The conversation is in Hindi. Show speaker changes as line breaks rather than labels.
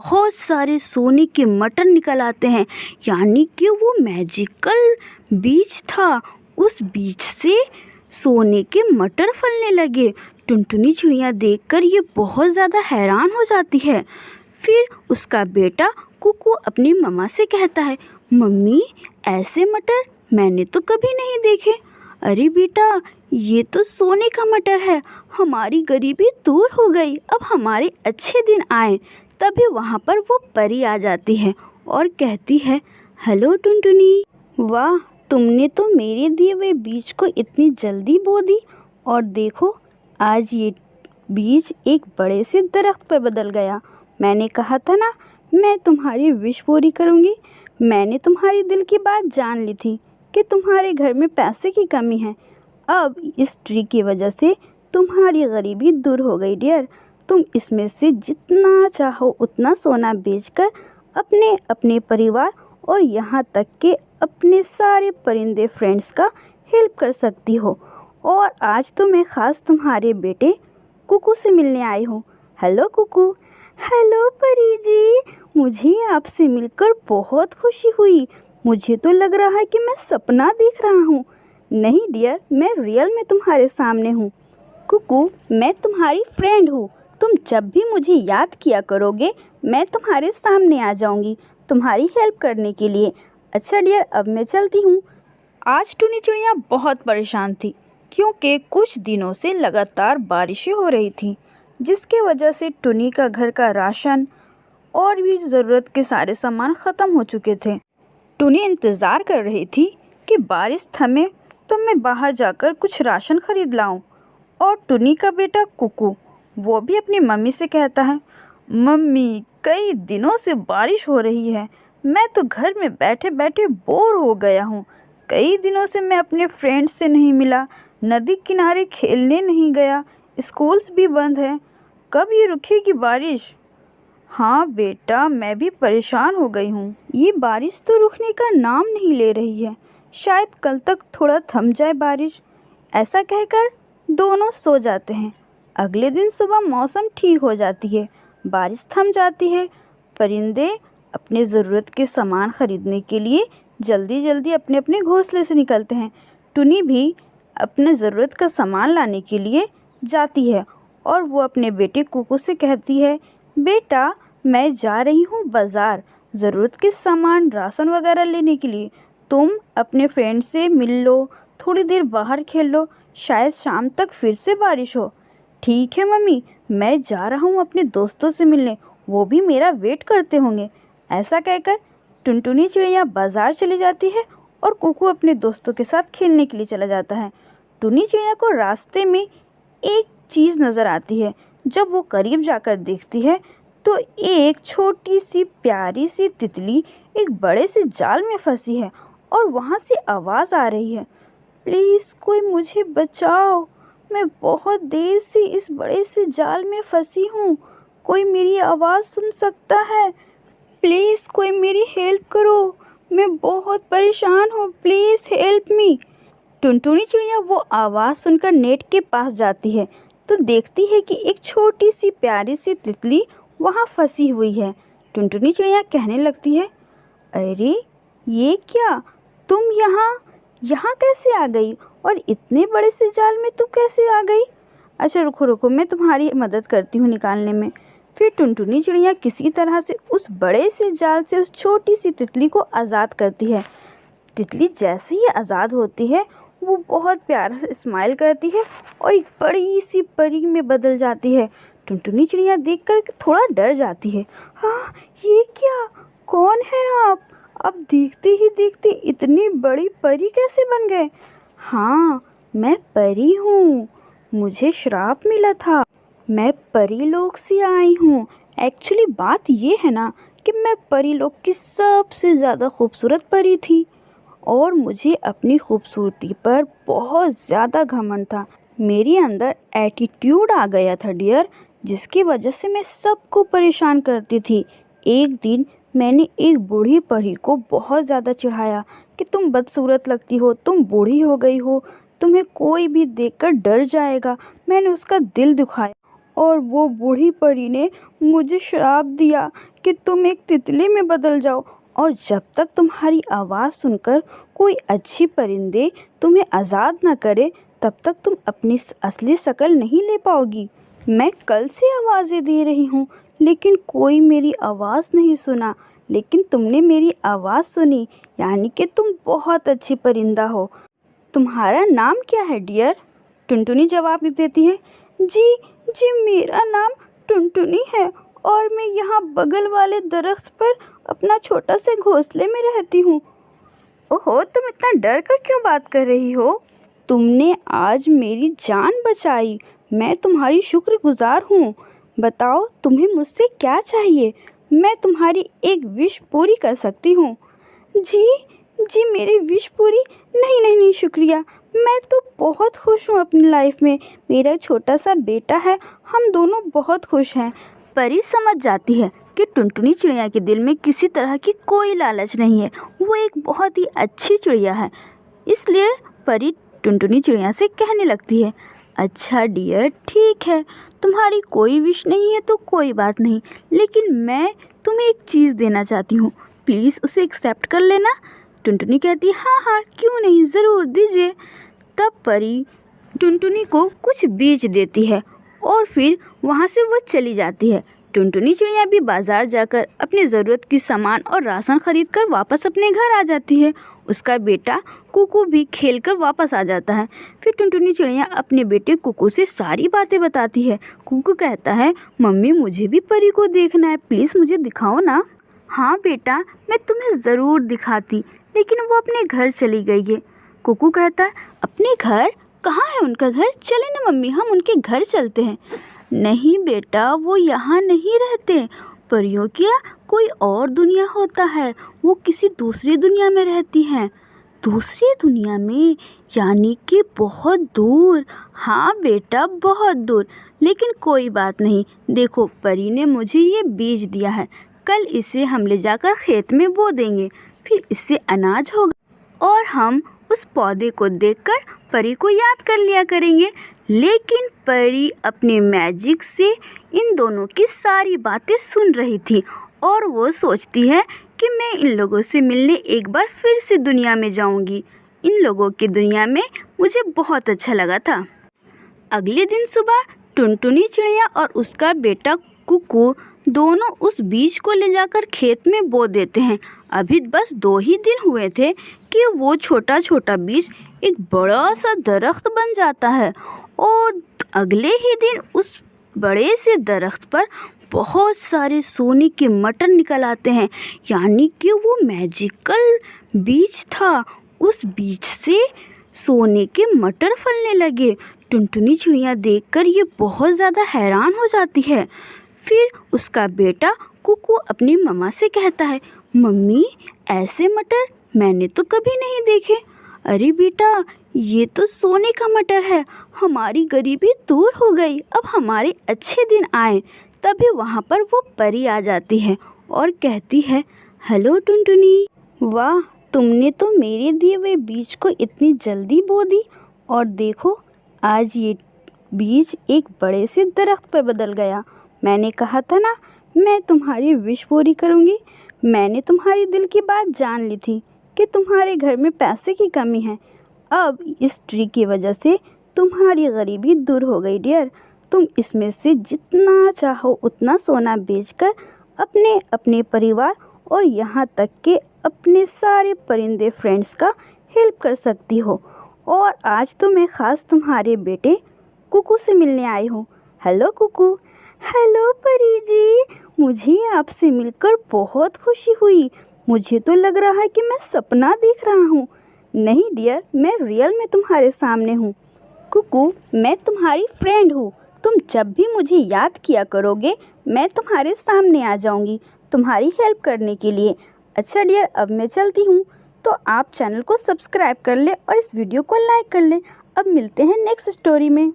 बहुत सारे सोने के मटर निकल आते हैं। यानी कि वो मैजिकल बीज था। उस बीज से सोने के मटर फलने लगे। टुनटुनी चिड़िया देखकर ये बहुत ज़्यादा हैरान हो जाती है। फिर उसका बेटा कुकू अपनी मम्मा से कहता है, मम्मी ऐसे मटर मैंने तो कभी नहीं देखे। अरे बेटा, ये तो सोने का मटर है। हमारी गरीबी दूर हो गई, अब हमारे अच्छे दिन आए। तभी वहाँ पर वो परी आ जाती है और कहती है, हेलो टुनटुनी, वाह तुमने तो मेरे दिए हुए बीज को इतनी जल्दी बो दी। और देखो आज ये बीज एक बड़े से दरख्त पर बदल गया। मैंने कहा था ना मैं तुम्हारी विश पूरी करूँगी। मैंने तुम्हारी दिल की बात जान ली थी कि तुम्हारे घर में पैसे की कमी है। अब इस ट्री की वजह से तुम्हारी गरीबी दूर हो गई डियर। तुम इसमें से जितना चाहो उतना सोना बेचकर अपने अपने परिवार और यहाँ तक कि अपने सारे परिंदे फ्रेंड्स का हेल्प कर सकती हो। और आज तो मैं ख़ास तुम्हारे बेटे कुकू से मिलने आई हूँ। हेलो कुकू। हेलो परी जी, मुझे आपसे मिलकर बहुत खुशी हुई। मुझे तो लग रहा है कि मैं सपना देख रहा हूँ। नहीं डियर, मैं रियल में तुम्हारे सामने हूँ। कुकू, मैं तुम्हारी फ्रेंड हूँ। तुम जब भी मुझे याद किया करोगे मैं तुम्हारे सामने आ जाऊँगी तुम्हारी हेल्प करने के लिए। अच्छा डियर, अब मैं चलती हूँ। आज टुनी चिड़िया बहुत परेशान थी क्योंकि कुछ दिनों से लगातार बारिशें हो रही थी, जिसके वजह से टुनी का घर का राशन और भी ज़रूरत के सारे सामान ख़त्म हो चुके थे। टुनी इंतज़ार कर रही थी कि बारिश थमे तो मैं बाहर जाकर कुछ राशन खरीद लाऊं। और टुनी का बेटा कुकू वो भी अपनी मम्मी से कहता है, मम्मी कई दिनों से बारिश हो रही है। मैं तो घर में बैठे बैठे बोर हो गया हूँ। कई दिनों से मैं अपने फ्रेंड्स से नहीं मिला, नदी किनारे खेलने नहीं गया, स्कूल्स भी बंद हैं। कब ये रुकेगी बारिश? हाँ बेटा, मैं भी परेशान हो गई हूँ। ये बारिश तो रुकने का नाम नहीं ले रही है। शायद कल तक थोड़ा थम जाए बारिश। ऐसा कहकर दोनों सो जाते हैं। अगले दिन सुबह मौसम ठीक हो जाती है, बारिश थम जाती है। परिंदे अपने ज़रूरत के सामान खरीदने के लिए जल्दी जल्दी अपने अपने घोंसले से निकलते हैं। टुनी भी अपने ज़रूरत का सामान लाने के लिए जाती है और वो अपने बेटे कुकू से कहती है, बेटा मैं जा रही हूँ बाज़ार ज़रूरत के सामान राशन वगैरह लेने के लिए। तुम अपने फ्रेंड से मिल लो, थोड़ी देर बाहर खेल लो, शायद शाम तक फिर से बारिश हो। ठीक है मम्मी, मैं जा रहा हूँ अपने दोस्तों से मिलने, वो भी मेरा वेट करते होंगे। ऐसा कहकर टुनटुनी चिड़िया बाज़ार चली जाती है और कुकू अपने दोस्तों के साथ खेलने के लिए चला जाता है। टुनी चिड़िया को रास्ते में एक चीज़ नज़र आती है। जब वो करीब जाकर देखती है तो एक छोटी सी प्यारी सी तितली एक बड़े से जाल में फंसी है और वहाँ से आवाज़ आ रही है, प्लीज़ कोई मुझे बचाओ, मैं बहुत देर से इस बड़े से जाल में फंसी हूँ। कोई मेरी आवाज़ सुन सकता है? प्लीज़ कोई मेरी हेल्प करो, मैं बहुत परेशान हूँ, प्लीज़ हेल्प मी। टुनटुनी चिड़िया वो आवाज़ सुनकर नेट के पास जाती है तो देखती है कि एक छोटी सी प्यारी सी तितली वहाँ फंसी हुई है। टुनटुनी चिड़िया कहने लगती है, अरे ये क्या, तुम यहाँ यहाँ कैसे आ गई और इतने बड़े से जाल में तुम कैसे आ गई? अच्छा रुको रुको, मैं तुम्हारी मदद करती हूँ निकालने में। फिर टुनटुनी चिड़िया किसी तरह से उस बड़े से जाल से उस छोटी सी तितली को आज़ाद करती है। तितली जैसे ही आज़ाद होती है वो बहुत प्यारा से स्माइल करती है और एक बड़ी सी परी में बदल जाती है। टुनटुनी चिड़िया देखकर थोड़ा डर जाती है। हाँ ये क्या, कौन है आप? अब देखते ही देखते इतनी बड़ी परी कैसे बन गए? हाँ मैं परी हूँ, मुझे श्राप मिला था, मैं परी लोक से आई हूँ। एक्चुअली बात ये है ना कि मैं परी लोक की सबसे ज़्यादा खूबसूरत परी थी और मुझे अपनी खूबसूरती पर बहुत ज़्यादा घमंड था। मेरे अंदर एटीट्यूड आ गया था डियर, जिसकी वजह से मैं सबको परेशान करती थी। एक दिन मैंने एक बूढ़ी परी को बहुत ज़्यादा चिढ़ाया कि तुम बदसूरत लगती हो, तुम बूढ़ी हो गई हो, तुम्हें कोई भी देखकर डर जाएगा। मैंने उसका दिल दुखाया और वो बूढ़ी परी ने मुझे श्राप दिया कि तुम एक तितली में बदल जाओ, और जब तक तुम्हारी आवाज़ सुनकर कोई अच्छी परिंदे तुम्हें आज़ाद ना करे तब तक तुम अपनी असली शक्ल नहीं ले पाओगी। मैं कल से आवाज़ें दे रही हूँ लेकिन कोई मेरी आवाज़ नहीं सुना, लेकिन तुमने मेरी आवाज़ सुनी, यानी कि तुम बहुत अच्छी परिंदा हो। तुम्हारा नाम क्या है डियर? टुनटुनी जवाब देती है, जी जी मेरा नाम टुनटुनी है और मैं यहाँ बगल वाले दरख्त पर अपना छोटा से घोंसले में रहती हूँ। ओहो, तुम इतना डर कर क्यों बात कर रही हो? तुमने आज मेरी जान बचाई, मैं तुम्हारी शुक्रगुजार हूँ। बताओ तुम्हें मुझसे क्या चाहिए, मैं तुम्हारी एक विश पूरी कर सकती हूँ। जी जी मेरी विश पूरी? नहीं नहीं नहीं, शुक्रिया, मैं तो बहुत खुश हूँ अपनी लाइफ में। मेरा छोटा सा बेटा है, हम दोनों बहुत खुश हैं। परी समझ जाती है कि टुनटुनी चिड़िया के दिल में किसी तरह की कोई लालच नहीं है, वो एक बहुत ही अच्छी चिड़िया है। इसलिए परी टुनटुनी चिड़िया से कहने लगती है, अच्छा डियर, ठीक है, तुम्हारी कोई विश नहीं है तो कोई बात नहीं, लेकिन मैं तुम्हें एक चीज़ देना चाहती हूँ, प्लीज़ उसे एक्सेप्ट कर लेना। टुनटुनी कहती है, हाँ हाँ क्यों नहीं, ज़रूर दीजिए। तब परी टुनटुनी को कुछ बीज देती है और फिर वहाँ से वो चली जाती है। टुनटुनी चिड़िया भी बाज़ार जाकर अपनी ज़रूरत की सामान और राशन खरीद कर वापस अपने घर आ जाती है। उसका बेटा कुकू भी खेलकर वापस आ जाता है। फिर टुनटुनी चिड़िया अपने बेटे कुकू से सारी बातें बताती है। कुकू कहता है, मम्मी मुझे भी परी को देखना है, प्लीज़ मुझे दिखाओ ना। हाँ बेटा, मैं तुम्हें ज़रूर दिखाती, लेकिन वो अपने घर चली गई है। कुकू कहता है, अपने घर? कहाँ है उनका घर? चले ना मम्मी, हम उनके घर चलते हैं। नहीं बेटा, वो यहाँ नहीं रहते, परियों क्या कोई और दुनिया होता है, वो किसी दूसरी दुनिया में रहती हैं। दूसरी दुनिया में? यानी कि बहुत दूर? हाँ बेटा, बहुत दूर, लेकिन कोई बात नहीं, देखो परी ने मुझे ये बीज दिया है, कल इसे हम ले जाकर खेत में बो देंगे, फिर इससे अनाज होगा और हम उस पौधे को देखकर परी को याद कर लिया करेंगे। लेकिन परी अपने मैजिक से इन दोनों की सारी बातें सुन रही थी और वो सोचती है कि मैं इन लोगों से मिलने एक बार फिर से दुनिया में जाऊंगी। इन लोगों की दुनिया में मुझे बहुत अच्छा लगा था। अगले दिन सुबह टुनटुनी चिड़िया और उसका बेटा कुकू दोनों उस बीज को ले जाकर खेत में बो देते हैं। अभी बस 2 ही दिन हुए थे कि वो छोटा छोटा बीज एक बड़ा सा दरख्त बन जाता है और अगले ही दिन उस बड़े से दरख्त पर बहुत सारे सोने के मटर निकल आते हैं, यानी कि वो मैजिकल बीज था। उस बीज से सोने के मटर फलने लगे। टुनटुनी चिड़िया देखकर ये बहुत ज़्यादा हैरान हो जाती है। फिर उसका बेटा कुकू अपनी मम्मा से कहता है, मम्मी ऐसे मटर मैंने तो कभी नहीं देखे। अरे बेटा, ये तो सोने का मटर है, हमारी गरीबी दूर हो गई, अब हमारे अच्छे दिन आए। तभी वहाँ पर वो परी आ जाती है और कहती है, हेलो टुनटुनी, वाह तुमने तो मेरे दिए हुए बीज को इतनी जल्दी बो दी, और देखो आज ये बीज एक बड़े से दरख्त पर बदल गया। मैंने कहा था ना मैं तुम्हारी विश पूरी करूँगी। मैंने तुम्हारी दिल की बात जान ली थी कि तुम्हारे घर में पैसे की कमी है। अब इस ट्री की वजह से तुम्हारी गरीबी दूर हो गई डियर। तुम इसमें से जितना चाहो उतना सोना बेचकर अपने अपने परिवार और यहाँ तक कि अपने सारे परिंदे फ्रेंड्स का हेल्प कर सकती हो। और आज तो मैं ख़ास तुम्हारे बेटे कुकू से मिलने आई हूँ। हेलो कुकू। हेलो परी जी, मुझे आपसे मिलकर बहुत खुशी हुई। मुझे तो लग रहा है कि मैं सपना देख रहा हूँ। नहीं डियर, मैं रियल में तुम्हारे सामने हूँ। कुकू, मैं तुम्हारी फ्रेंड हूँ। तुम जब भी मुझे याद किया करोगे मैं तुम्हारे सामने आ जाऊँगी तुम्हारी हेल्प करने के लिए। अच्छा डियर, अब मैं चलती हूँ, तो आप चैनल को सब्सक्राइब कर ले और इस वीडियो को लाइक कर ले। अब मिलते हैं नेक्स्ट स्टोरी में।